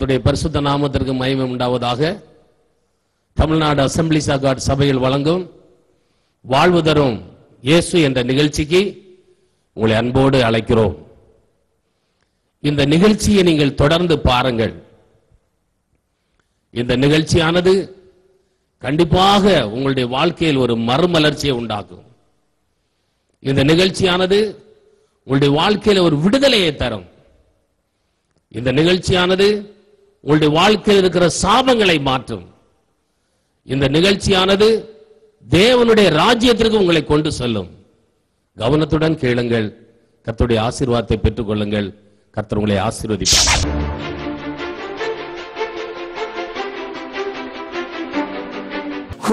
கர்த்தருடைய பரிசுத்த நாமத்திற்கு மகிமை உண்டாவதாக. தமிழ்நாடு அசெம்பிளிஸ் ஆஃப் காட் சபையில் வழங்கும் வாழ்வு தரும் இயேசு என்ற நிகழ்ச்சிக்கு உங்களை அன்போடு அழைக்கிறோம். இந்த நிகழ்ச்சியை நீங்கள் தொடர்ந்து பாருங்கள். இந்த நிகழ்ச்சியானது கண்டிப்பாக உங்களுடைய வாழ்க்கையில் ஒரு மறுமலர்ச்சியை உண்டாக்கும். இந்த நிகழ்ச்சியானது உங்களுடைய வாழ்க்கையில் ஒரு விடுதலையை தரும். இந்த நிகழ்ச்சியானது உங்களுடைய வாழ்க்கையில் இருக்கிற சாபங்களை மாற்றும். இந்த நிகழ்ச்சியானது தேவனுடைய ராஜ்யத்திற்கு உங்களை கொண்டு செல்லும். கவனத்துடன் கேளுங்கள். கர்த்தருடைய ஆசீர்வாதத்தை பெற்றுக் கொள்ளுங்கள். கர்த்தர் உங்களை ஆசீர்வதிப்பார்.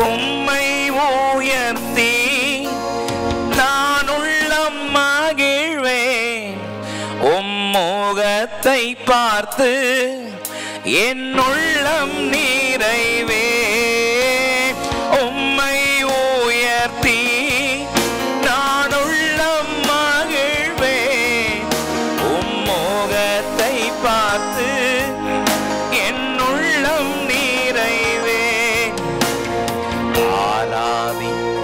உம்மை உயர்த்தி நான் உள்ளம் மகிழ்வேன். முகத்தை பார்த்து என் உள்ளம் நிறைவே. உம்மை உயர்த்தி நான் உள்ளம் மகிழ்வேன். முகத்தை பார்த்து என் உள்ளம் நிறைவே. ஆராதிக்க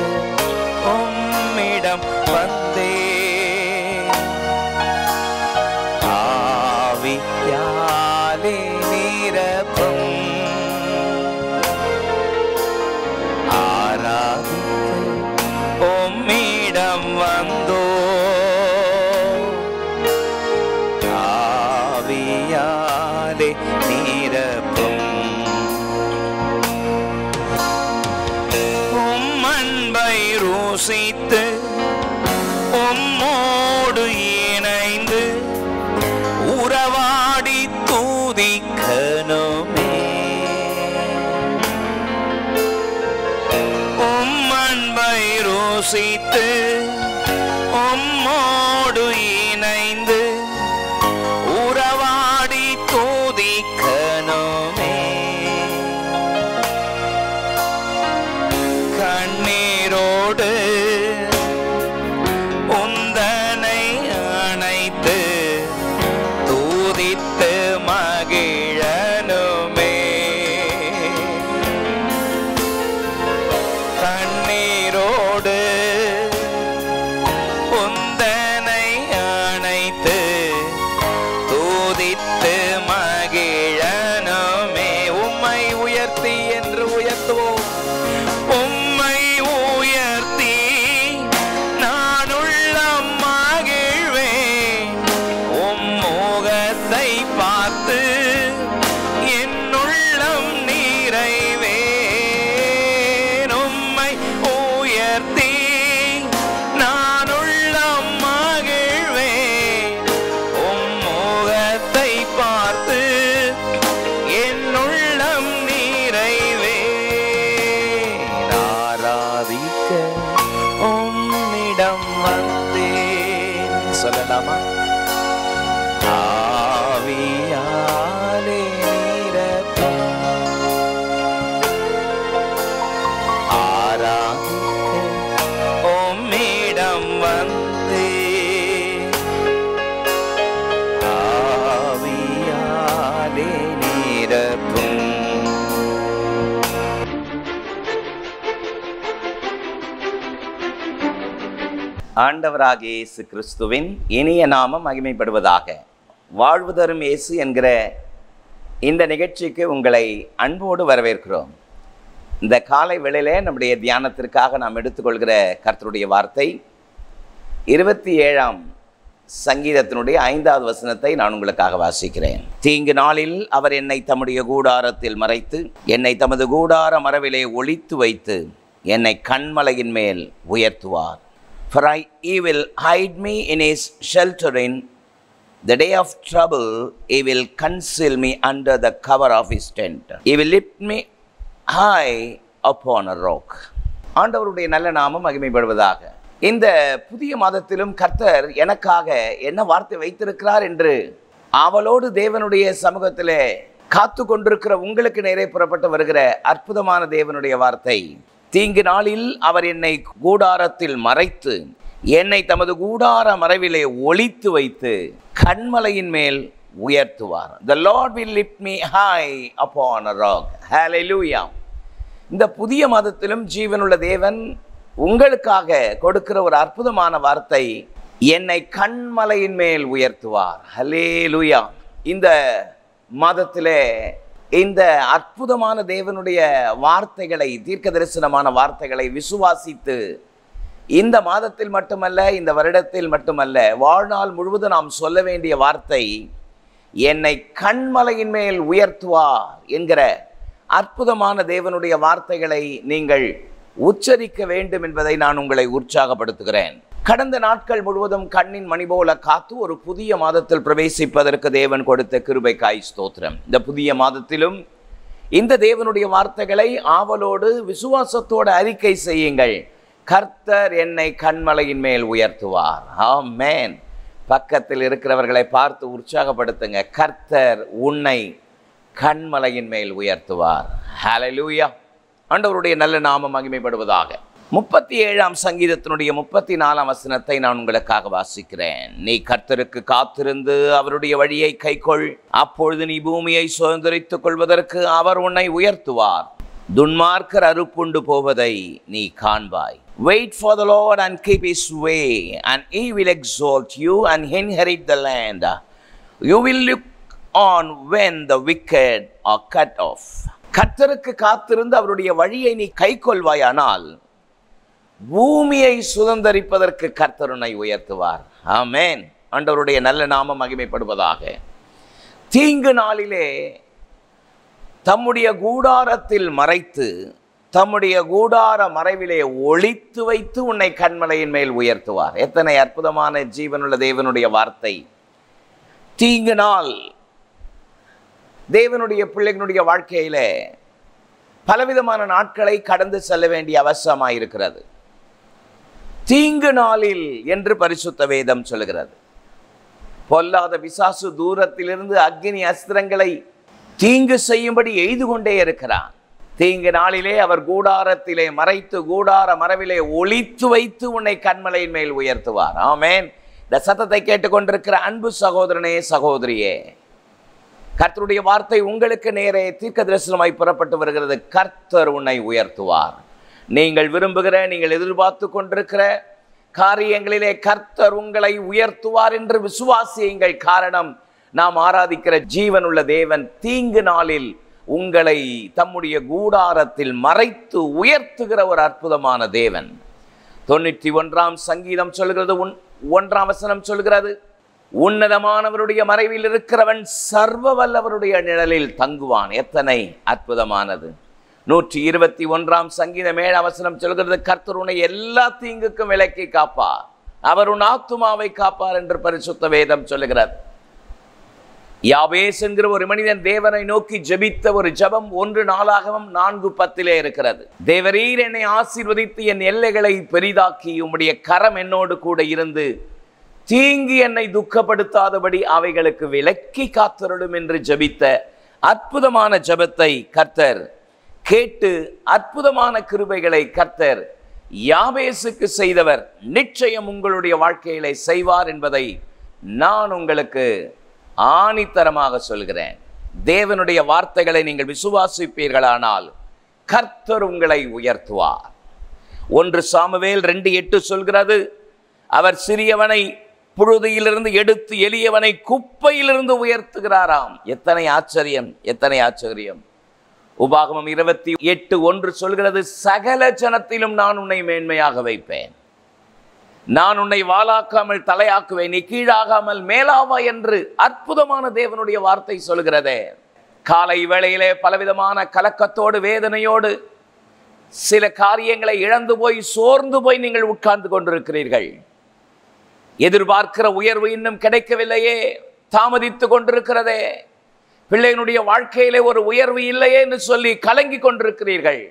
உம்மிடம் வந்தே ஆவியாலே நிரப்பும். ஆராதிக்க உம்மிடம் வந்தோ ஆவியாலே நிரப்பும். உம் அன்பை ருசித்து உம்மோடு இணைந்து உறவாடி தூதிக்கணுமே. உம் அன்பை ருசித்து உம்மோடு இணைந்து உறவாடி தூதிக்கணுமே. கண்ணீரோடு உந்தனை அணைத்து தூதித்து மகிழனுமே. கண்ணீரோடு உந்தனை அணைத்து தூதித்து மகிழனுமே. உம்மை உயர்த்தி என்று உயர்த்துவோம். உம்மை உயர்த்தி நான் உள்ளம் மகிழ்வேன். உம் முகத்தை பார்த்து என் உள்ளம் நிறைவேன். உம்மை உயர்த்தி நான் உள்ளம் மகிழ்வேன். உம் முகத்தை பார்த்து என் உள்ளம் நிறைவேன். ஆராதிக்க உம்மிடம் வந்தேன். சொல்லலாமா? ஆவியாலே நிரப்பும். ஆராதிக்க உம்மிடம் வந்தேன். ஆவியாலே நிரப்பும். ஆண்டவராகிய இயேசு கிறிஸ்துவின் இனிய நாமம் மகிமைப்படுவதாக. வாழ்வு தரும் இயேசு என்கிற இந்த நிகழ்ச்சிக்கு உங்களை அன்போடு வரவேற்கிறோம். இந்த காலை வேளையிலே நம்முடைய தியானத்திற்காக நாம் எடுத்துக்கொள்கிற கர்த்தருடைய வார்த்தை 27ஆம் சங்கீதத்தினுடைய 5வது வசனத்தை நான் உங்களுக்காக வாசிக்கிறேன். தீங்கு நாளில் அவர் என்னை தம்முடைய கூடாரத்தில் மறைத்து என்னை தமது கூடார மரவிலே ஒளித்து வைத்து என்னை கண்மலையின் மேல் உயர்த்துவார். For he will hide me in his shelter in the day of trouble. He will conceal me under the cover of his tent. He will lift me high upon a rock. ஆண்டவருடைய நல்ல நாமம் மகிமைப்படுவதாக. இந்த புதிய மாதத்திலும் கர்த்தர் எனக்காக என்ன வார்த்தை வைத்திருக்கிறார் என்று ஆவலோடு தேவனுடைய சமூகத்திலே காத்து கொண்டிருக்கிற உங்களுக்கு நேரே புறப்பட்டு வருகிற அற்புதமான தேவனுடைய வார்த்தை. தீங்கு நாளில் அவர் என்னை கூடாரத்தில் மறைத்து என்னை தமது கூடார மறைவிலே ஒளித்து வைத்து கண்மலையின் மேல் உயர்த்துவார். The Lord will lift me high upon a rock. Hallelujah. இந்த புதிய மாதத்திலும் ஜீவனுள்ள தேவன் உங்களுக்காக கொடுக்கிற ஒரு அற்புதமான வார்த்தை, என்னை கண்மலையின் மேல் உயர்த்துவார். ஹல்லேலூயா. இந்த மாதத்திலே இந்த அற்புதமான தேவனுடைய வார்த்தைகளை, தீர்க்க தரிசனமான வார்த்தைகளை விசுவாசித்து இந்த மாதத்தில் மட்டுமல்ல, இந்த வருடத்தில் மட்டுமல்ல, வாழ்நாள் முழுவதும் நாம் சொல்ல வேண்டிய வார்த்தை, என்னை கண்மலையின் மேல் உயர்த்துவார் என்கிற அற்புதமான தேவனுடைய வார்த்தைகளை நீங்கள் உச்சரிக்க வேண்டும் என்பதை நான் உங்களை உற்சாகப்படுத்துகிறேன். கடந்த நாட்கள் முழுவதும் கண்ணின் மணி போல காத்து ஒரு புதிய மாதத்தில் பிரவேசிப்பதற்கு தேவன் கொடுத்த கிருபைக்காய் ஸ்தோத்திரம். இந்த புதிய மாதத்திலும் இந்த தேவனுடைய வார்த்தைகளை ஆவலோடு விசுவாசத்தோடு அறிக்கை செய்யுங்கள். கர்த்தர் என்னை கண்மலையின் மேல் உயர்த்துவார். ஆமென். பக்கத்தில் இருக்கிறவர்களை பார்த்து உற்சாகப்படுத்துங்க. கர்த்தர் உன்னை கண்மலையின் மேல் உயர்த்துவார். ஹல்லேலூயா. ஆண்டவருடைய நல்ல நாமம் மகிமைப்படுவதாக. 37ஆம் சங்கீதத்தினுடைய 34ஆம் வசனத்தை நான் உங்களுக்காக வாசிக்கிறேன். நீ கர்த்தருக்கு காத்திருந்து அவருடைய வழியை கைக்கொள், அப்பொழுது நீ பூமியை சுதந்தரித்துக் கொள்வதற்கு அவர் உன்னை உயர்த்துவார். துன்மார்க்கர் அறுப்புண்டு போவதை நீ காண்பாய். Wait for the Lord and keep his way, and he will exalt you and inherit the land. You will look on when the wicked are cut off. கர்த்தருக்கு காத்திருந்து அவருடைய வழியை நீ கைக்கொள்வாயானால் பூமியை சுதந்தரிப்பதற்கு கர்த்தர் உன்னை உயர்த்துவார். ஆமென். ஆண்டவருடைய நல்ல நாமம் மகிமைப்படுவதாக. தீங்கு நாளிலே தம்முடைய கூடாரத்தில் மறைத்து, தம்முடைய கூடார மறைவிலே ஒளித்து வைத்து உன்னை கண்மலையின் மேல் உயர்த்துவார். எத்தனை அற்புதமான ஜீவனுள்ள தேவனுடைய வார்த்தை. தீங்கு நாள் தேவனுடைய பிள்ளைகளுடைய வாழ்க்கையில பலவிதமான நாட்களை கடந்து செல்ல வேண்டிய அவசியமாயிருக்கிறது. தீங்கு நாளில் என்று பரிசுத்த வேதம் சொல்கிறது. பொல்லாத பிசாசு தூரத்திலிருந்து அக்னி அஸ்திரங்களை தீங்கு செய்யும்படி எய்து கொண்டே இருக்கிறான். தீங்கு நாளிலே அவர் கூடாரத்திலே மறைத்து, கூடார மறைவிலே ஒளித்து வைத்து உன்னை கண்மலையின் மேல் உயர்த்துவார். ஆமென். இந்த சத்தத்தை கேட்டுக்கொண்டிருக்கிற அன்பு சகோதரனே, சகோதரியே, கர்த்தருடைய வார்த்தை உங்களுக்கு நேரே தீர்க்க தரிசனமாய் புறப்பட்டு வருகிறது. கர்த்தர் உன்னை உயர்த்துவார். நீங்கள் விரும்புகிற, நீங்கள் எதிர்பார்த்து கொண்டிருக்கிற காரியங்களிலே கர்த்தர் உங்களை உயர்த்துவார் என்று விசுவாசியுங்கள். காரணம், நாம் ஆராதிக்கிற ஜீவனுள்ள தேவன் தீங்கு நாளில் உங்களை தம்முடைய கூடாரத்தில் மறைத்து உயர்த்துகிற ஒரு அற்புதமான தேவன். 91ஆம் சங்கீதம் சொல்கிறது, 1ஆம் வசனம் சொல்கிறது, உன்னதமானவருடைய மறைவில் இருக்கிறவன் சர்வ வல்லவருடைய நிழலில் தங்குவான். எத்தனை அற்புதமானது. 121ஆம் சங்கீதம் 7ஆம் வசனம் சொல்கிறது, கர்த்தர் உன்னை எல்லா தீங்குக்கும் விலக்கி காப்பார், அவர் உன் ஆத்துமாவை காப்பார் என்று பரிசுத்த வேதம் சொல்லுகிறது. யாபேஸ் என்கிற ஒரு மனிதன் தேவனை நோக்கி ஜெபித்த ஒரு ஜெபம் 1 நாளாகமம் 4:10 இருக்கிறது. தேவரீர் என்னை ஆசீர்வதித்து என் எல்லைகளை பெரிதாக்கி உம்முடைய கரம் என்னோடு கூட இருந்து தீங்கு என்னை துக்கப்படுத்தாதபடி அவைகளுக்கு விலக்கி காத்தருளும் என்று ஜெபித்த அற்புதமான ஜெபத்தை கர்த்தர் கேட்டு அற்புதமான கிருபைகளை கர்த்தர் யாபேசுக்கு செய்தவர் நிச்சயம் உங்களுடைய வாழ்க்கையிலே செய்வார் என்பதை நான் உங்களுக்கு ஆணித்தரமாக சொல்கிறேன். தேவனுடைய வார்த்தைகளை நீங்கள் விசுவாசிப்பீர்களானால் கர்த்தர் உங்களை உயர்த்துவார். 1 சாமுவேல் 2:8 சொல்கிறது, அவர் சிறியவனை புழுதியிலிருந்து எடுத்து எளியவனை குப்பையிலிருந்து உயர்த்துகிறாராம். எத்தனை ஆச்சரியம், எத்தனை ஆச்சரியம். உபாகமம் 28:1 சொல்கிறது, சகல ஜனத்திலும் நான் உன்னை மேன்மையாக வைப்பேன், நான் உன்னை வாளாக்காமல் தலையாக்குவேன், நீ கீழாகாமல் மேலாவா என்று அற்புதமான தேவனுடைய வார்த்தை சொல்கிறதே. காலை வேளையிலே பலவிதமான கலக்கத்தோடு வேதனையோடு சில காரியங்களை இழந்து போய் சோர்ந்து போய் நீங்கள் உட்கார்ந்து கொண்டிருக்கிறீர்கள். எதிர்பார்க்கிற உயர்வு இன்னும் கிடைக்கவில்லையே, தாமதித்து கொண்டிருக்கிறதே, பிள்ளைகளுடைய வாழ்க்கையிலே ஒரு உயர்வு இல்லையே என்று சொல்லி கலங்கி கொண்டிருக்கிறீர்கள்.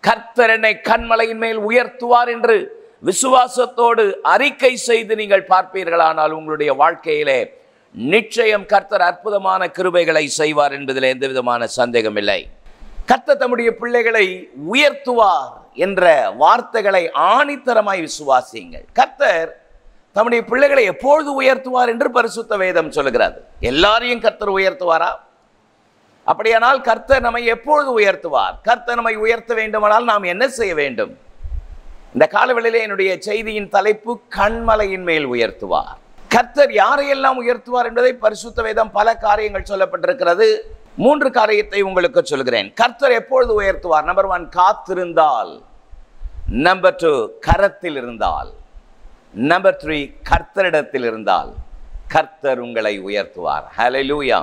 கர்த்தர் என்னை கண்மலையின் மேல் உயர்த்துவார் என்று விசுவாசத்தோடு அறிக்கை செய்து நீங்கள் பார்ப்பீர்களானால் உங்களுடைய வாழ்க்கையிலே நிச்சயம் கர்த்தர் அற்புதமான கிருபைகளை செய்வார் என்பதில் எந்த விதமான சந்தேகம் இல்லை. கர்த்தர் தம்முடைய பிள்ளைகளை உயர்த்துவார் என்ற வார்த்தைகளை ஆணித்தரமாய் விசுவாசியுங்கள். கர்த்தர் தம்முடைய பிள்ளைகளை எப்பொழுது உயர்த்துவார் என்று பரிசுத்த வேதம் சொல்லுகிறது. எல்லாரையும் கர்த்தர் உயர்த்துவாரா? அப்படியானால் கர்த்தர் நம்மை எப்பொழுது உயர்த்துவார்? கர்த்தர் நம்மை உயர்த்த வேண்டுமானால் நாம் என்ன செய்ய வேண்டும்? இந்த காலவெளியிலே என்னுடைய செய்தியின் தலைப்பு கண்மலையின் மேல் உயர்த்துவார். கர்த்தர் யாரையெல்லாம் உயர்த்துவார் என்பதை பரிசுத்த வேதம் பல காரியங்கள் சொல்லப்பட்டிருக்கிறது. 3 காரியத்தை உங்களுக்கு சொல்கிறேன். கர்த்தர் எப்பொழுது உயர்த்துவார்? நம்பர் 1, காத்திருந்தால். நம்பர் 2, கரத்தில் இருந்தால். நம்பர் 3, கர்த்தரிடத்தில் இருந்தால் கர்த்தர் உங்களை உயர்த்துவார். ஹல்லேலூயா.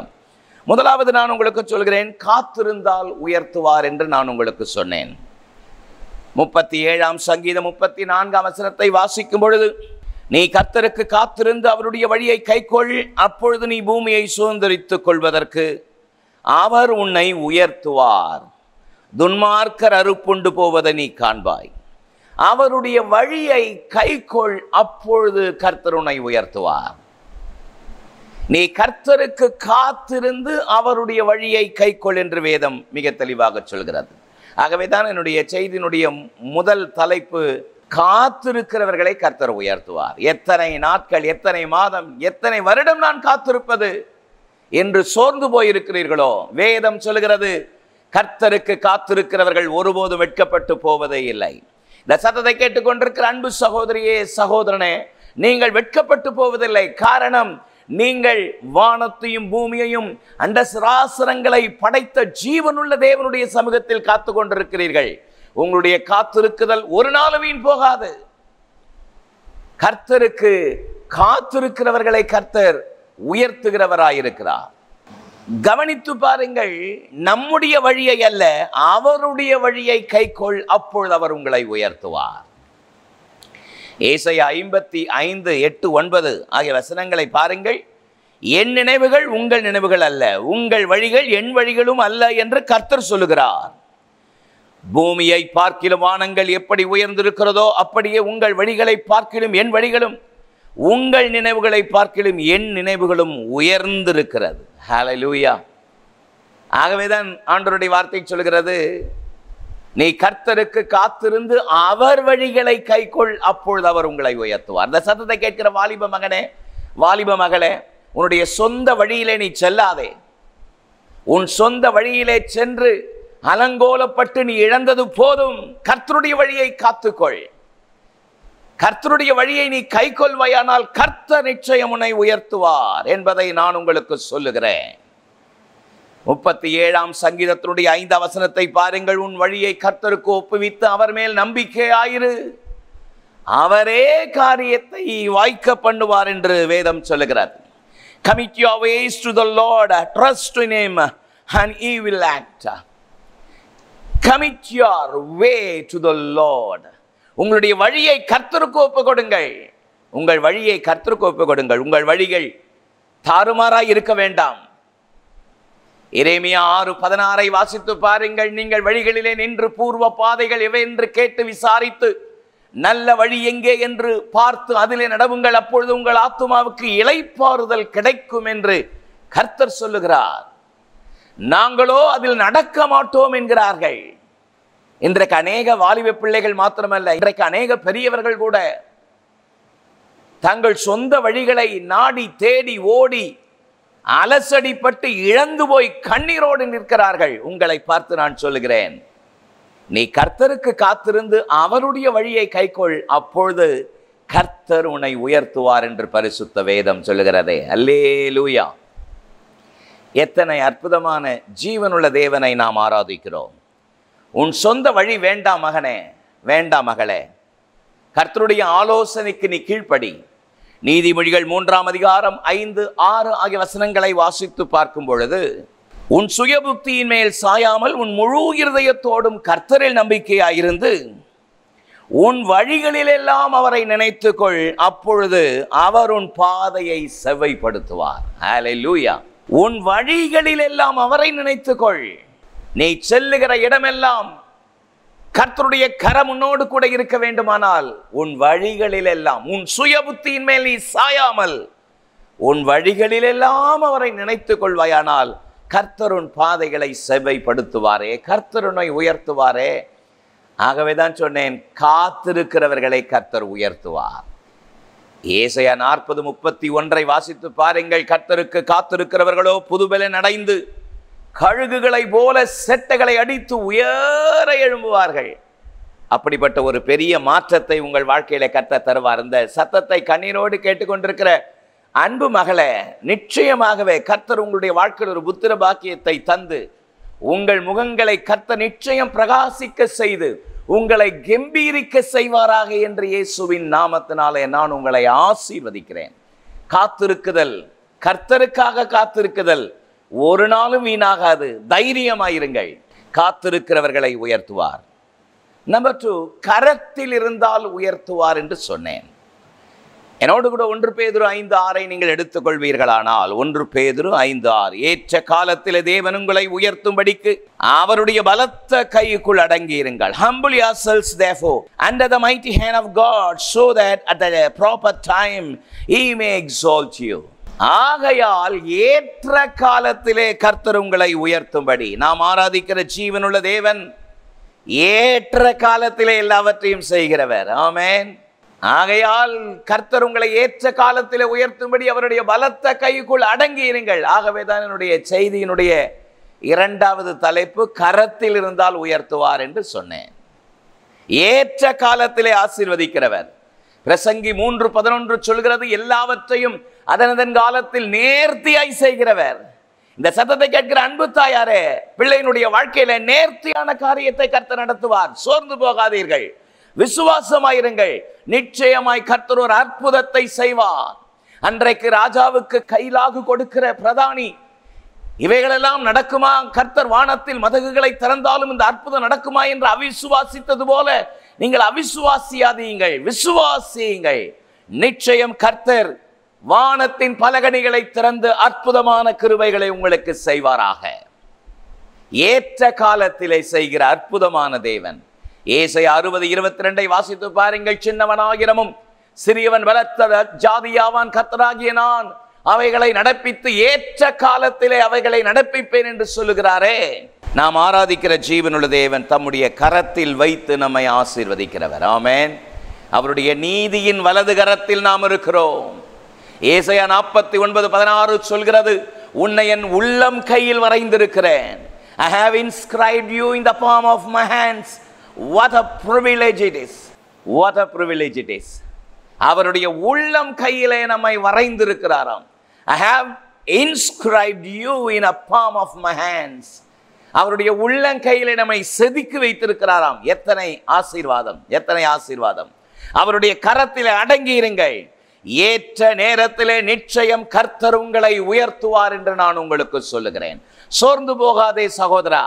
முதலாவது நான் உங்களுக்கு சொல்கிறேன், காத்திருந்தால் உயர்த்துவார் என்று நான் உங்களுக்கு சொன்னேன். 37ஆம் சங்கீதம் 34ஆம் வசனத்தை வாசிக்கும் பொழுது, நீ கர்த்தருக்கு காத்திருந்து அவருடைய வழியை கைக்கொள், அப்பொழுது நீ பூமியை சுதந்தரித்துக் கொள்வதற்கு அவர் உன்னை உயர்த்துவார். துன்மார்க்கர் அறுப்புண்டு போவதை நீ காண்பாய். அவருடைய வழியை கைக்கொள், அப்பொழுது கர்த்தர் உன்னை உயர்த்துவார். நீ கர்த்தருக்கு காத்திருந்து அவருடைய வழியை கைக்கொள் என்று வேதம் மிக தெளிவாக சொல்கிறது. ஆகவேதான் என்னுடைய செய்தியினுடைய முதல் தலைப்பு, காத்திருக்கிறவர்களை கர்த்தர் உயர்த்துவார். எத்தனை நாட்கள், எத்தனை மாதம், எத்தனை வருடம் நான் காத்திருப்பது என்று சோர்ந்து போயிருக்கிறீர்களோ, வேதம் சொல்கிறது, கர்த்தருக்கு காத்திருக்கிறவர்கள் ஒருபோதும் வெட்கப்பட்டு போவதே இல்லை. இந்த சத்தத்தை கேட்டுக்கொண்டிருக்கிற அன்பு சகோதரியே, சகோதரனே, நீங்கள் வெட்கப்பட்டு போவதில்லை. காரணம், நீங்கள் வானத்தையும் பூமியையும் அண்ட சராசரங்களை படைத்த ஜீவனுள்ள தேவனுடைய சமூகத்தில் காத்து கொண்டிருக்கிறீர்கள். உங்களுடைய காத்திருக்குதல் ஒரு நாளும் வீண் போகாது. கர்த்தருக்கு காத்திருக்கிறவர்களை கர்த்தர் உயர்த்துகிறவராயிருக்கிறார். கவனித்து பாருங்கள், நம்முடைய வழியை அல்ல, அவருடைய வழியை கைக்கொள், அப்பொழுது அவர் உங்களை உயர்த்துவார். ஏசாயா 55, 8, 9 ஆகிய வசனங்களை பாருங்கள். என் நினைவுகள் உங்கள் நினைவுகள் அல்ல, உங்கள் வழிகள் என் வழிகளும் அல்ல என்று கர்த்தர் சொல்லுகிறார். பூமியை பார்க்கிலும் வானங்கள் எப்படி உயர்ந்திருக்கிறதோ அப்படியே உங்கள் வழிகளை பார்க்கிலும் என் வழிகளும், உங்கள் நினைவுகளை பார்க்கிலும் என் நினைவுகளும் உயர்ந்திருக்கிறது. ஹல்லேலூயா. ஆகவேதான் ஆண்டவருடைய வார்த்தை சொல்கிறது, நீ கர்த்தருக்கு காத்திருந்து அவர் வழிகளை கைக்கொள், அப்பொழுது அவர் உங்களை உயர்த்துவார். இந்த சத்தத்தை கேட்கிற வாலிப மகனே, வாலிப மகளே, உன்னுடைய சொந்த வழியிலே நீ செல்லாதே. உன் சொந்த வழியிலே சென்று அலங்கோலப்பட்டு நீ இழந்தது போதும். கர்த்தருடைய வழியை காத்துக்கொள். கர்த்தருடைய வழியை நீ கைக்கொள்வாயானால் கர்த்தர் நிச்சயம் உன்னை உயர்த்துவார் என்பதை நான் உங்களுக்கு சொல்லுகிறேன். 37ஆம் சங்கீதத்தினுடைய 5ஆம் வசனத்தை பாருங்கள். உன் வழியை கர்த்தருக்கு ஒப்புவித்து அவர் மேல் நம்பிக்கையாயிரு, அவரே காரியத்தை வாய்க்க பண்ணுவார் என்று வேதம் சொல்லுகிறது. Commit your ways to the Lord, trust in him and he will act. Commit your way to the Lord. உங்களுடைய வழியை கர்த்தருக்கு ஒப்பு கொடுங்கள். உங்கள் வழியை கர்த்தருக்கு ஒப்பு கொடுங்கள். உங்கள் வழிகள் தாறுமாறாய் இருக்க வேண்டாம். எரேமியா 6:16 வாசித்து பாருங்கள். நீங்கள் வழிகளிலே நின்று பூர்வ பாதைகள் எவை என்று கேட்டு விசாரித்து நல்ல வழி எங்கே என்று பார்த்து அதிலே நடவுங்கள், அப்பொழுது உங்கள் ஆத்துமாவுக்கு இளைப்பாறுதல் கிடைக்கும் என்று கர்த்தர் சொல்லுகிறார். நாங்களோ அதில் நடக்க மாட்டோம் என்கிறார்கள். இன்றைக்கு அநேக வாலிப பிள்ளைகள் மாத்திரமல்ல, இன்றைக்கு அநேக பெரியவர்கள் கூட தங்கள் சொந்த வழிகளை நாடி தேடி ஓடி அலசடிப்பட்டு இழந்து போய் கண்ணீரோடு நிற்கிறார்கள். உங்களை பார்த்து நான் சொல்லுகிறேன், நீ கர்த்தருக்கு காத்திருந்து அவருடைய வழியை கைக்கொள், அப்பொழுது கர்த்தர் உன்னை உயர்த்துவார் என்று பரிசுத்த வேதம் சொல்லுகிறதே. அல்லேலூயா. எத்தனை அற்புதமான ஜீவனுள்ள தேவனை நாம் ஆராதிக்கிறோம். உன் சொந்த வழி வேண்டாம் மகனே, வேண்டாம் மகளே. கர்த்தருடைய ஆலோசனைக்கு நீ கீழ்ப்படி. நீதிமொழிகள் 3ஆம் அதிகாரம் 5, 6 ஆகிய வசனங்களை வாசித்து பார்க்கும் பொழுது, உன் சுயபுத்தியின் மேல் சாயாமல் உன் முழு இருதயத்தோடும் கர்த்தரில் நம்பிக்கையாயிருந்து உன் வழிகளிலெல்லாம் அவரை நினைத்துக்கொள், அப்பொழுது அவர் உன் பாதையை செவ்வைப்படுத்துவார். ஹல்லேலூயா. உன் வழிகளிலெல்லாம் அவரை நினைத்துக்கொள். நீ செல்லுகிற இடமெல்லாம் கர்த்தருடைய கரம் உன்னோடு கூட இருக்க வேண்டுமானால் உன் வழிகளிலெல்லாம் உன் சுயபுத்தியின் மேல் நீ சாயாமல் உன் வழிகளிலெல்லாம் அவரை நினைத்துக் கொள்வாயானால் கர்த்தர் உன் பாதைகளை செவ்வைப்படுத்துவாரே, கர்த்தர் உன்னை ஏசாயா 40:31 வாசித்து பாருங்கள். கர்த்தருக்கு காத்திருக்கிறவர்களோ புதுபலன் அடைந்து கழுகுகளை போல செட்டைகளை அடித்து உயர எழும்புவார்கள். அப்படிப்பட்ட ஒரு பெரிய மாற்றத்தை உங்கள் வாழ்க்கையில கர்த்தர் தருவார். இந்த சத்தத்தை கண்ணீரோடு கேட்டுக்கொண்டிருக்கிற அன்பு மகளே, நிச்சயமாகவே கர்த்தர் உங்களுடைய வாழ்க்கையில் ஒரு புத்திர பாக்கியத்தை தந்து உங்கள் முகங்களை கர்த்தர் நிச்சயம் பிரகாசிக்க செய்து உங்களை கம்பீரிக்க செய்வாராக என்று இயேசுவின் நாமத்தினாலே நான் உங்களை ஆசீர்வதிக்கிறேன். காத்திருக்குதல், கர்த்தருக்காக காத்திருக்குதல் ஒரு நாளும் வீணாகாது. தைரியமாயிருங்கள். காத்திருக்கிறவர்களை உயர்த்துவார். நம்பர் 2, கரத்தில் இருந்தால் உயர்த்துவார் என்று சொன்னேன். என்னோடு கூட 1 பேதுரு 5:6 நீங்கள் எடுத்துக்கொள்வீர்களானால், 1 பேதுரு 5:6, ஏற்ற காலத்தில் தேவன் உங்களை உயர்த்தும்படிக்கு அவருடைய பலத்த கைக்குள் அடங்கியிருங்கள். Humble yourselves therefore under the mighty hand of God, so that at the proper time he may exalt you. ஆகையால் ஏற்ற காலத்திலே கர்த்தர் உங்களை உயர்த்தும்படி, நாம் ஆராதிக்கிற ஜீவனுள்ள தேவன் ஏற்ற காலத்திலே எல்லாவற்றையும் செய்கிறவர். ஆமென். ஆகையால் கர்த்தர் உங்களை ஏற்ற காலத்திலே உயர்த்தும்படி அவருடைய பலத்த கைக்குள் அடங்கி இருங்கள். ஆகவே தான் என்னுடைய செய்தியினுடைய 2வது தலைப்பு கரத்தில் இருந்தால் உயர்த்துவார் என்று சொன்னேன். ஏற்ற காலத்திலே ஆசீர்வதிக்கிறவர். பிரசங்கி 3:11 சொல்கிறது, எல்லாவற்றையும் அதனதன் காலத்தில் நேர்த்தியாய் செய்கிறவர். இந்த சத்தத்தை கேட்கிற அன்பு தாயாரே, பிள்ளையினுடைய வாழ்க்கையில நேர்த்தியான காரியத்தை கர்த்தர் நடத்துவார். சோர்ந்து போகாதீர்கள், விசுவாசமாயிருங்கள். நிச்சயமாய் கர்த்தர் ஒரு அற்புதத்தை செய்வார். அன்றைக்கு ராஜாவுக்கு கைலாகு கொடுக்கிற பிரதானி, இவைகளெல்லாம் நடக்குமா, கர்த்தர் வானத்தில் மதகுகளை திறந்தாலும் இந்த அற்புதம் நடக்குமா என்று அவிசுவாசித்தது போல நீங்கள் அவிசுவாசியாதீங்கள், விசுவாசியுங்கள். நிச்சயம் கர்த்தர் வானத்தின் பலகணிகளை திறந்து அற்புதமான கிருபைகளை உங்களுக்கு செய்வாராக. ஏற்ற காலத்திலே செய்கிற அற்புதமான தேவன். ஏசாயா 60:22 வாசித்து பாருங்கள். சின்னவனாகிரமும் சிறியவன் பலத்த ஜாதியாவான், கர்த்தராகிய நான் அவைகளை நடப்பித்து ஏற்ற காலத்திலே அவைகளை நடப்பிப்பேன் என்று சொல்லுகிறாரே. நாம் ஆராதிக்கிற ஜீவனுள்ள தேவன் தம்முடைய கரத்தில் வைத்து நம்மை ஆசீர்வதிக்கிறவர். ஆமென். அவருடைய நீதியின் வலது கரத்தில் நாம் இருக்கிறோம். ஏசாயா 49:16 சொல்கிறது, உன்னை என் உள்ளம் கையில் வரைந்திருக்கிறேன். I have inscribed you in the palm of my hands. What a privilege it is. What a privilege it is. அவருடைய உள்ளம் கையிலே நம்மை வரைந்திருக்கிறாராம். I have inscribed you in a palm of my hands. அவருடைய உள்ளங்கையிலே நம்மை செதுக்கி வைத்திருக்கிறாராம். எத்தனை ஆசீர்வாதம், எத்தனை ஆசீர்வாதம். அவருடைய கரத்திலே அடங்கி இருங்கள். ஏற்ற நேரத்திலே நிச்சயம் கர்த்தர் உங்களை உயர்த்துவார் என்று நான் உங்களுக்கு சொல்லுகிறேன். சோர்ந்து போகாதே சகோதரா,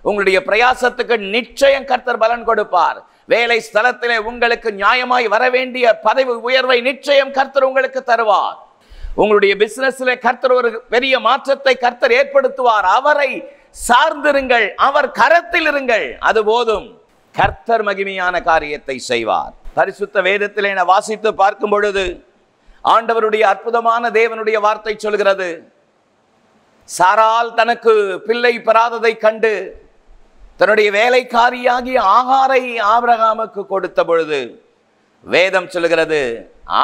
உங்களுடைய பிரயாசத்துக்கு நிச்சயம் கர்த்தர் பலன் கொடுப்பார். வேலை ஸ்தலத்திலே உங்களுக்கு நியாயமாய் வர வேண்டிய பதவி உயர்வை நிச்சயம் கர்த்தர் உங்களுக்கு தருவார். உங்களுடைய பிசினஸ்ல கர்த்தர் ஒரு பெரிய மாற்றத்தை கர்த்தர் ஏற்படுத்துவார். அவரை சார்ந்திருங்கள், அவர் கரத்தில் இருங்கள், அது போதும். கர்த்தர் மகிமையான காரியத்தை செய்வார். பரிசுத்த வேதத்திலே நான் வாசித்து பார்க்கும் பொழுது ஆண்டவருடைய அற்புதமான தேவனுடைய வார்த்தை சொல்கிறது, சாரால் தனக்கு பிள்ளை பெறாததை கண்டு தன்னுடைய வேலைக்காரியாகிய ஆகாரை ஆபிரகாமுக்கு கொடுத்த பொழுது வேதம் சொல்கிறது,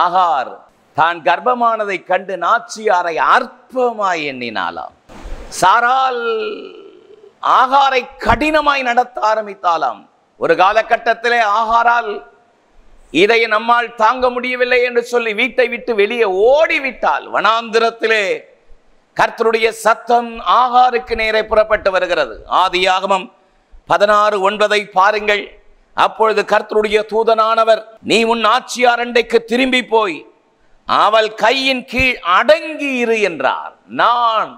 ஆகார் தான் கர்ப்பமானதை கண்டு நாச்சியாரை அற்பமாய் எண்ணினாளாம். சாரால் ஆகாரை கடினமாய் நடத்த ஆரம்பித்தாளாம். ஒரு காலகட்டத்திலே ஆகாரால் இதை நம்மால் தாங்க முடியவில்லை என்று சொல்லி வீட்டை விட்டு வெளியே ஓடிவிட்டால். வனாந்திரத்திலே கர்த்தருடைய சத்தம் ஆகாருக்கு நேரே புறப்பட்டு வருகிறது. ஆதியாகமம் 16:9 பாருங்கள். அப்பொழுது கர்த்தருடைய தூதனானவர், நீ உன் ஆச்சியார் அண்டைக்கு திரும்பி போய் அவள் கையின் கீழ் அடங்கி இரு என்றார். நான்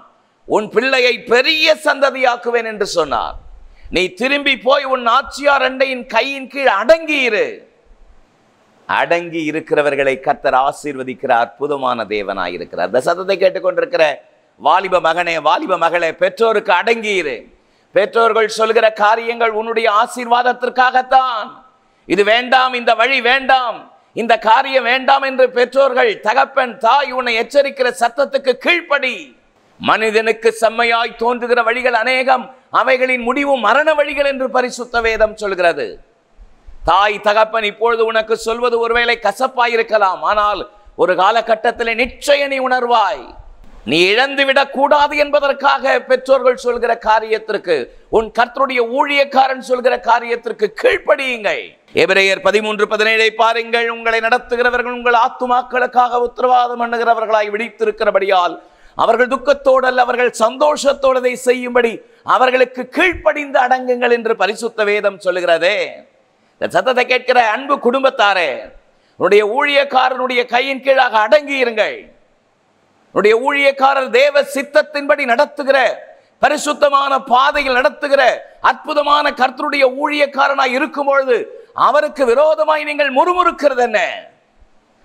உன் பிள்ளையை பெரிய சந்ததியாக்குவேன் என்று சொன்னார். நீ திரும்பி போய் உன் ஆச்சியார் அண்டையின் கையின் கீழ் அடங்கி இரு. அடங்கி இருக்கிறவர்களை கர்த்தர் ஆசீர்வதிக்கிற அற்புதமான தேவனாயிருக்கிறார். இந்த சத்தத்தை கேட்டுக்கொண்டிருக்கிற வாலிப மகனே, வாலிப மகளே, பெற்றோருக்கு அடங்கி இரு. பெற்றோர்கள் சொல்கிற காரியங்கள் உன்னுடைய ஆசீர்வாதத்திற்காகத்தான். இது வேண்டாம், இந்த வழி வேண்டாம், இந்த காரியம் வேண்டாம் என்று பெற்றோர்கள், தகப்பன், தாய் உன்னை எச்சரிக்கிற சத்தத்துக்கு கீழ்ப்படி. மனிதனுக்கு செம்மையாய் தோன்றுகிற வழிகள் அநேகம், அவைகளின் முடிவு மரண வழிகள் என்று பரிசுத்த வேதம் சொல்கிறது. தாய் தகப்பன் இப்பொழுது உனக்கு சொல்வது ஒருவேளை கசப்பாயிருக்கலாம், ஆனால் ஒரு காலகட்டத்தில் நிச்சயம் நீ உணர்வாய். நீ இழந்துவிடக் கூடாது என்பதற்காக பெற்றோர்கள் சொல்கிற காரியத்திற்கு, உன் கர்த்தருடைய ஊழியக்காரன் சொல்கிற காரியத்திற்கு கீழ்ப்படியுங்கள். எபிரேயர் 13:17 பாருங்கள். உங்களை நடத்துகிறவர்கள் உங்கள் ஆத்துமாக்களுக்காக உத்தரவாதம் பண்ணுகிறவர்களாய் விழித்திருக்கிறபடியால் அவர்கள் துக்கத்தோடு அல்ல, அவர்கள் சந்தோஷத்தோடு செய்யும்படி அவர்களுக்கு கீழ்ப்படிந்து அடங்குங்கள் என்று பரிசுத்த வேதம் சொல்லுகிறதே. இந்த சத்தத்தை கேட்கிற அன்பு குடும்பத்தாரே, உன்னுடைய ஊழியக்காரனுடைய கையின் கீழாக அடங்கி இருங்கள். உன்னுடைய ஊழியக்காரர் தேவ சித்தத்தின்படி நடத்துகிற, பரிசுத்தமான பாதையில் நடத்துகிற அற்புதமான கர்த்தருடைய ஊழியக்காரனாய் இருக்கும் பொழுது அவருக்கு விரோதமாய் நீங்கள் முறுமுறுக்கிறது என்ன?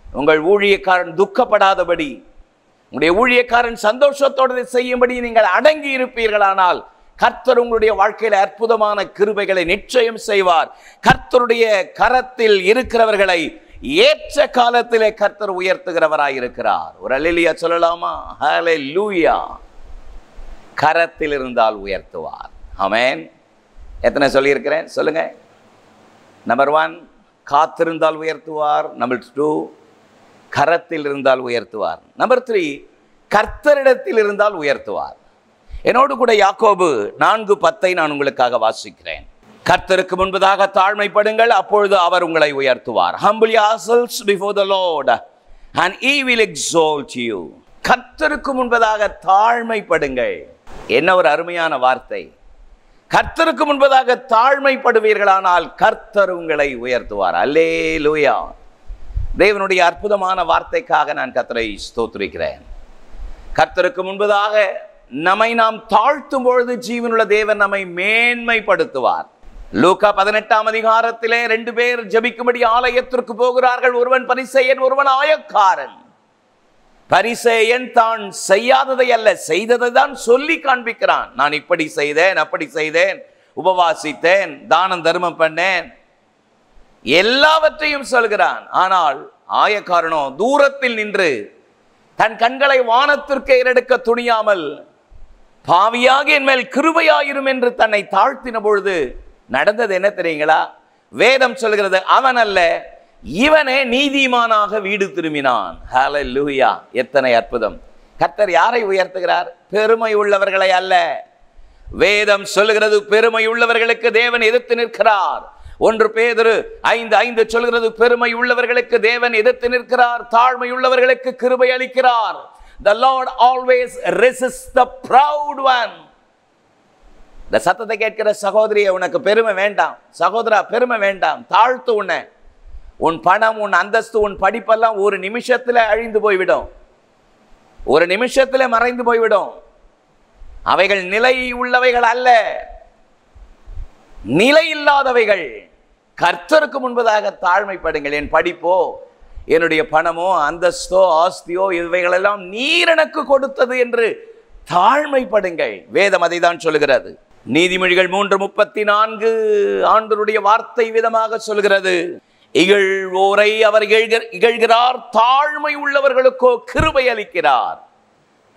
உங்கள் ஊழியக்காரன் துக்கப்படாதபடி, உங்களுடைய ஊழியக்காரன் சந்தோஷத்தோடு செய்யும்படி நீங்கள் அடங்கி இருப்பீர்களானால் கர்த்தர் உங்களுடைய வாழ்க்கையில அற்புதமான கிருபைகளை நிச்சயம் செய்வார். கர்த்தருடைய கரத்தில் இருக்கிறவர்களை ஏற்ற காலத்திலே கர்த்தர் உயர்த்துகிறவராய் இருக்கிறார். ஒரு அல்லேலூயா சொல்லலாமா? ஹல்லேலூயா. கரத்தில் இருந்தால் உயர்த்துவார். ஆமென். எத்தனை சொல்லியிருக்கிறேன் சொல்லுங்க. நம்பர் 1, காத்திருந்தால் உயர்த்துவார். நம்பர் 2, கரத்தில் இருந்தால் உயர்த்துவார். நம்பர் 3, கர்த்தரிடத்தில் இருந்தால் உயர்த்துவார். என்னோடு கூட யாக்கோபு 4:10 நான் உங்களுக்காக வாசிக்கிறேன். கர்த்தருக்கு முன்பதாக தாழ்மைப்படுங்கள், அப்பொழுது அவர் உங்களை உயர்த்துவார். Humble yourselves before the Lord and he will exalt you. கர்த்தருக்கு முன்பதாக தாழ்மைப்படுங்கள். என்ன ஒரு அருமையான வார்த்தை. கர்த்தருக்கு முன்பதாக தாழ்மைப்படுவீர்களானால் கர்த்தர் உங்களை உயர்த்துவார். அல்லேலூயா. தேவனுடைய அற்புதமான வார்த்தைக்காக நான் கர்த்தரை ஸ்தோத்திரிக்கிறேன். கர்த்தருக்கு முன்பதாக நம்மை நாம் தாழ்த்தும் பொழுது ஜீவனுள்ள தேவன் நம்மை மேன்மைப்படுத்துவார். லூக்கா 18ஆம் அதிகாரத்திலே 2 பேர் ஜெபிக்கும்படி ஆலயத்திற்கு போகிறார்கள். ஒருவன் பரிசேயன், ஒருவன் ஆயக்காரன். பரிசேயன் தான் செய்யாததை அல்ல, செய்ததை தான் சொல்லி காண்பிக்கிறான். நான் இப்படி செய்தேன், அப்படி செய்தேன், உபவாசித்தேன், தானம் தர்மம் பண்ணேன், எல்லாவற்றையும் சொல்கிறான். ஆனால் ஆயக்காரனோ தூரத்தில் நின்று தன் கண்களை வானத்திற்கு ஏறெடுக்க துணியாமல், பாவியாக என் மேல் கிருபையாயிரும் என்று தன்னை தாழ்த்தின பொழுது நடந்தது என்ன தெரியுங்களா? வேதம் சொல்கிறது, அவன் அல்ல இவனே நீதிமானாக வீடு திரும்பினான். ஹல்லேலூயா. எத்தனை அற்புதம். கர்த்தர் யாரை உயர்த்துகிறார்? பெருமை உள்ளவர்களை அல்ல. வேதம் சொல்லுகிறது பெருமை உள்ளவர்களுக்கு தேவன் எதிர்த்து நிற்கிறார். 1 பேதுரு 5:5 சொல்கிறது பெருமை உள்ளவர்களுக்கு தேவன் எதிர்த்து நிற்கிறார், தாழ்மை உள்ளவர்களுக்கு கிருபை அளிக்கிறார். The Lord always resists the proud one. இந்த சத்தத்தை கேட்கிற சகோதரியை, உனக்கு பெருமை வேண்டாம். சகோதரா, பெருமை வேண்டாம். தாழ்த்து உன்னை. உன் பணம், உன் அந்தஸ்து, உன் படிப்பெல்லாம் ஒரு நிமிஷத்துல அழிந்து போய்விடும், ஒரு நிமிஷத்துல மறைந்து போய்விடும். அவைகள் நிலை உள்ளவைகள் அல்ல, நிலை இல்லாதவைகள். கர்த்தருக்கு முன்பதாக தாழ்மைப்படுங்கள். என் படிப்போ, என்னுடைய பணமோ, அந்தஸ்தோ, ஆஸ்தியோ, இவைகளெல்லாம் நீர் எனக்கு கொடுத்தது என்று தாழ்மைப்படுங்கள். வேதம் அதை தான் சொல்லுகிறது. நீதிமொழிகள் 3:34 ஆண்டவருடைய வார்த்தை விதமாக சொல்கிறது, இகழ்வோரை அவர் இகழ்கிறார், தாழ்மை உள்ளவர்களுக்கோ கிருபை அளிக்கிறார்.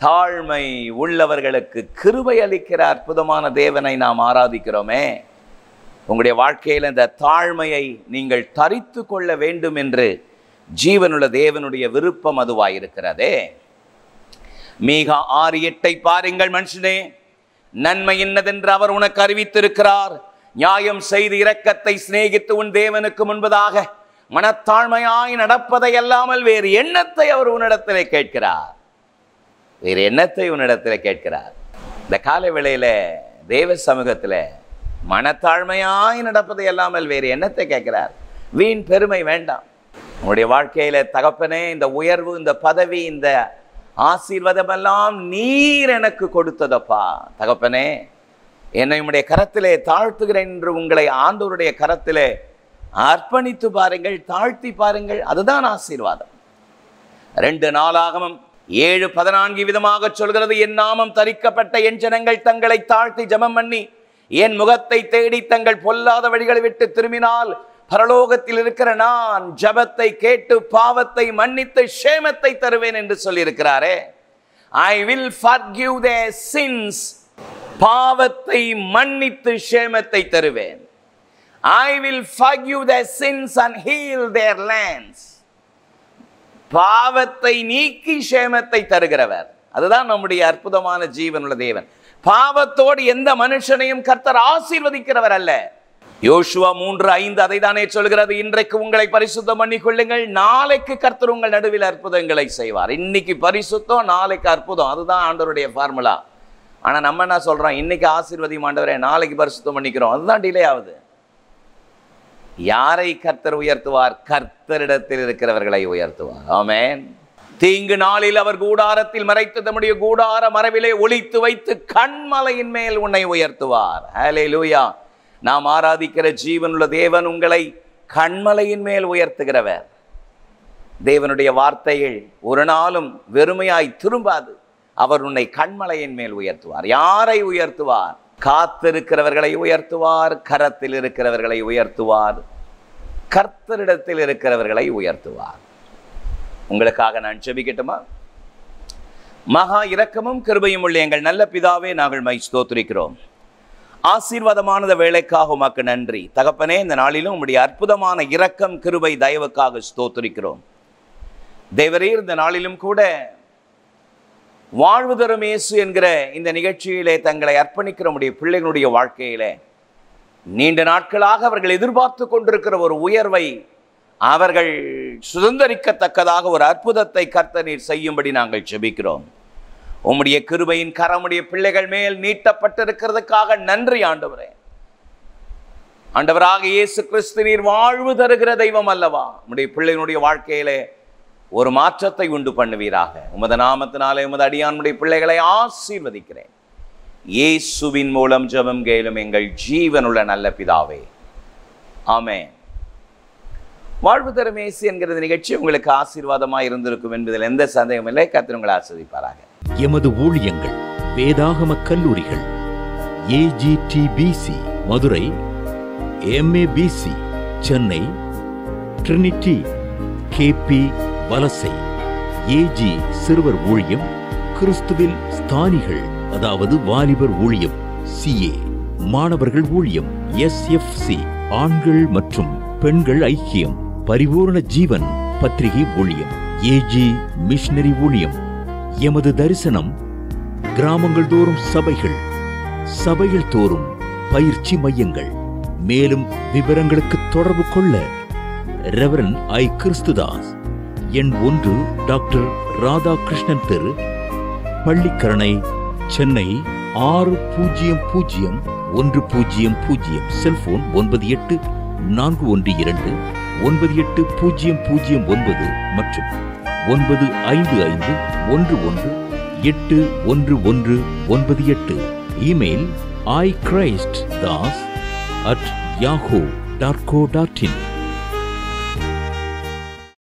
தாழ்மை உள்ளவர்களுக்கு கிருபை அளிக்கிற அற்புதமான தேவனை நாம் ஆராதிக்கிறோமே. உங்களுடைய வாழ்க்கையில் இந்த தாழ்மையை நீங்கள் தரித்து கொள்ள வேண்டும் என்று ஜீவனுள்ள தேவனுடைய விருப்பம் அதுவாயிருக்கிறதே. மீகா 6:8 பாருங்கள். மனுஷனே, நன்மை என்னதென்று அவர் உனக்கு அறிவித்திருக்கிறார். நியாயம் செய்து இரக்கத்தை சிநேகித்து உன் தேவனுக்கு முன்பதாக மனத்தாழ்மையாய் நடப்பதை அல்லாமல் வேறு எண்ணத்தை அவர் உன்னிடத்திலே கேட்கிறார். வேறு எண்ணத்தை உன்னிடத்திலே கேட்கிறார். இந்த கால வேளையில தேவ சமூகத்தில் மனத்தாழ்மையாய் நடப்பதை அல்லாமல் வேறு எண்ணத்தை கேட்கிறார். வீண் பெருமை வேண்டாம். உன்னுடைய வாழ்க்கையில தகப்பனே, இந்த உயர்வு, இந்த பதவி, இந்த ஆசீர்வாதம் எல்லாம் நீர் எனக்கு கொடுத்ததப்பா. தகப்பனே, என்னை உம்முடைய கரத்திலே தாழ்த்துகிறேன் என்று உங்களை ஆண்டவருடைய கரத்திலே அர்ப்பணித்து பாருங்கள், தாழ்த்தி பாருங்கள். அதுதான் ஆசீர்வாதம். 2 நாளாகமம் 7:14 விதமாக சொல்கிறது, என் நாமம் தரிக்கப்பட்ட என் ஜனங்கள் தங்களை தாழ்த்தி ஜெபம் பண்ணி என் முகத்தை தேடி தங்கள் பொல்லாத வழிகளை விட்டு திரும்பினால் பரலோகத்தில் இருக்கிற நான் ஜெபத்தை கேட்டு பாவத்தை மன்னித்து சேமத்தை தருவேன் என்று சொல்லியிருக்கிறாரே. I will forgive their sins. பாவத்தை மன்னித்து சேமத்தை தருவேன். I will forgive their sins and heal their lands. பாவத்தை நீக்கி சேமத்தை தருகிறவர். அதுதான் நம்முடைய அற்புதமான ஜீவனுள்ள தேவன். பாவத்தோடு எந்த மனுஷனையும் கர்த்தர் ஆசீர்வதிக்கிறவர் அல்ல. யோசுவா 3:5 அதை தானே சொல்கிறது. இன்றைக்கு உங்களை பரிசுத்தம் பண்ணிக் கொள்ளுங்கள், நாளைக்கு கர்த்தர் உங்கள் நடுவில் அற்புதங்களை செய்வார். இன்னைக்கு பரிசுத்தம், நாளைக்கு அற்புதம். அதுதான் ஆண்டவருடைய ஃபார்முலா. ஆனா நம்ம என்ன சொல்றோம்? இன்னைக்கு ஆசீர்வதியும் ஆண்டவரே, நாளைக்கு பரிசுத்தம் பண்ணிக்கிறோம். அதுதான் டிலே ஆகுது. யாரை கர்த்தர் உயர்த்துவார்? கர்த்தரிடத்தில் இருக்கிறவர்களை உயர்த்துவார். ஆமென். தீங்கு நாளில் அவர் கூடாரத்தில் மறைத்து தம்முடைய கூடார மறைவிலே ஒளித்து வைத்து கண்மலையின் மேல் உன்னை உயர்த்துவார். ஹல்லேலூயா. நாம் ஆராதிக்கிற ஜீவனுள்ள தேவன் உங்களை கண்மலையின் மேல் உயர்த்துகிறவர். தேவனுடைய வார்த்தைகள் ஒரு நாளும் வெறுமையாய் திரும்பாது. அவர் உன்னை கண்மலையின் மேல் உயர்த்துவார். யாரை உயர்த்துவார்? காத்திருக்கிறவர்களை உயர்த்துவார், கரத்தில் இருக்கிறவர்களை உயர்த்துவார், கர்த்தரிடத்தில் இருக்கிறவர்களை உயர்த்துவார். உங்களுக்காக நான் ஜெபிக்கட்டுமா? மகா இரக்கமும் கிருபையும் உள்ள எங்கள் நல்ல பிதாவே, நாங்கள் மை ஸ்தோத்திரிக்கிறோம். ஆசீர்வாதமான வேலைக்காக உமக்கு நன்றி தகப்பனே. இந்த நாளிலும் உம்முடைய அற்புதமான இரக்கம், கிருபை, தயவுக்காக ஸ்தோத்திரிக்கிறோம். தேவரீர் இந்த நாளிலும் கூட வாழ்வு தரும் இயேசு என்கிற இந்த நிகழ்ச்சியிலே தங்களை அர்ப்பணிக்கிற உடைய பிள்ளைகளுடைய வாழ்க்கையிலே நீண்ட நாட்களாக அவர்கள் எதிர்பார்த்து கொண்டிருக்கிற ஒரு உயர்வை அவர்கள் சுதந்திரிக்கத்தக்கதாக ஒரு அற்புதத்தை கர்த்தர் நீர் செய்யும்படி நாங்கள் ஜெபிக்கிறோம். உம்முடைய கிருபையின் கரமுடைய பிள்ளைகள் மேல் நீட்டப்பட்டிருக்கிறதுக்காக நன்றி ஆண்டவரே. ஆண்டவராக இயேசு கிறிஸ்து நீர் வாழ்வு தருகிற தெய்வம் அல்லவா? உம்முடைய பிள்ளைகளுடைய வாழ்க்கையிலே ஒரு மாற்றத்தை உண்டு பண்ணுவீராக. உமது நாமத்தினாலே உமது அடியானுடைய பிள்ளைகளை ஆசீர்வதிக்கிறேன். இயேசுவின் மூலம் ஜெபம் கேளும் எங்கள் ஜீவனுள்ள நல்ல பிதாவே, ஆமென். வாழ்வு தரும் இயேசு என்கிற நிகழ்ச்சி உங்களுக்கு ஆசீர்வாதமாக இருந்திருக்கும் என்பதில் எந்த சந்தேகமும் இல்லை. கர்த்தர் உங்களை ஆசீர்வதிப்பாராக. எமது ஊழியங்கள் வேதாகம கல்லூரிகள் AGTBC Madurai, MABC Chennai, Trinity KP வலசை, AG சிறுவர் ஊழியம், கிறிஸ்துவில் ஸ்தானிகள் அதாவது வாலிபர் ஊழியம், CA மாணவர்கள் ஊழியம், SFC ஆண்கள் மற்றும் பெண்கள் ஐக்கியம், பரிபூர்ண ஜீவன் பத்திரிகை ஊழியம், AG மிஷனரி ஊழியம். எமது தரிசனம் கிராமங்கள் தோறும் சபைகள் தோறும் பயிற்சி மையங்கள். மேலும் விவரங்களுக்கு தொடர்பு கொள்ள ரெவரன் ஐ. கிறிஸ்துதாஸ், எண் 1, டாக்டர் ராதாகிருஷ்ணன் தெரு, பள்ளிக்கரணை, சென்னை 600100. செல்போன் 9841298009 மற்றும் 9551181198. Email ichristdas@yahoo.co.in.